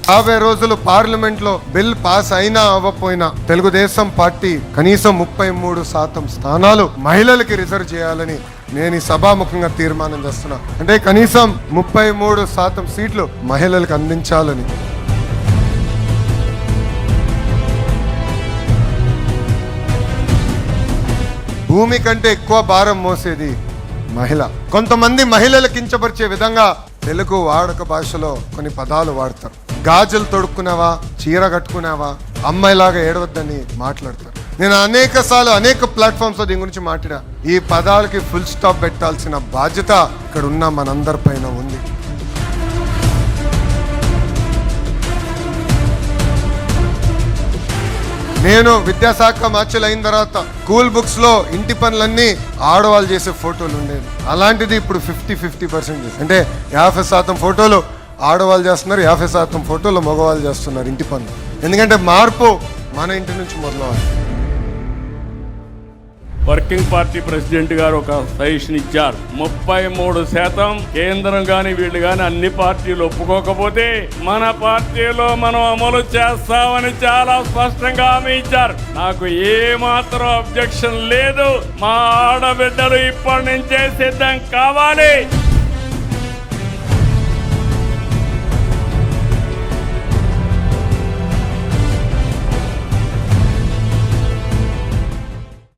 50 రోజులు పార్లమెంట్ లో bill pass అయినా అవ్వకపోయినా తెలుగుదేశం పార్టీ కనీసం 33% స్థానాలు మహిళలకి రిజర్వ్ చేయాలని నేను ఈ సభాముఖంగా తీర్మానం చేస్తున్నా. అంటే కనీసం 33% సీట్లు మహిళలకు అందించాలని. భూమి కంటే ఎక్కువ భారం మోసేది మహిళ. కొంతమంది మహిళలు కించపరిచే విధంగా తెలుగు వాడక భాషలో కొన్ని పదాలు వాడతారు. గాజులు తొడుక్కున్నావా, చీర కట్టుకున్నావా, అమ్మాయిలాగా ఏడవద్దని మాట్లాడతారు. నేను అనేక ప్లాట్ఫామ్స్ దీని గురించి మాట్లాడా. ఈ పదాలకి ఫుల్ స్టాప్ పెట్టాల్సిన బాధ్యత ఇక్కడ ఉన్న మనందరిపైన ఉంది. నేను విద్యాశాఖ మార్చిలు అయిన తర్వాత స్కూల్ బుక్స్ లో ఇంటి పనులన్నీ ఆడవాళ్ళు చేసే ఫోటోలు ఉండేది. అలాంటిది ఇప్పుడు 50% అంటే 50% ఫోటోలు ఆడవాళ్ళు చేస్తున్నారు, 50% ఫోటోలు మగవాళ్ళు చేస్తున్నారు ఇంటి పనులు. ఎందుకంటే మార్పు మన ఇంటి నుంచి మొదలవాలి. వర్కింగ్ పార్టీ ప్రెసిడెంట్ గారు ఒక సజెషన్ ఇచ్చారు. 33% కేంద్రం గాని వీళ్ళు గాని అన్ని పార్టీలు ఒప్పుకోకపోతే మన పార్టీలో మనం అమలు చేస్తామని చాలా స్పష్టంగా హామీ ఇచ్చారు. నాకు ఏ మాత్రం అబ్జెక్షన్ లేదు. మా ఆడబిడ్డలు ఇప్పటి నుంచే సిద్ధం కావాలి.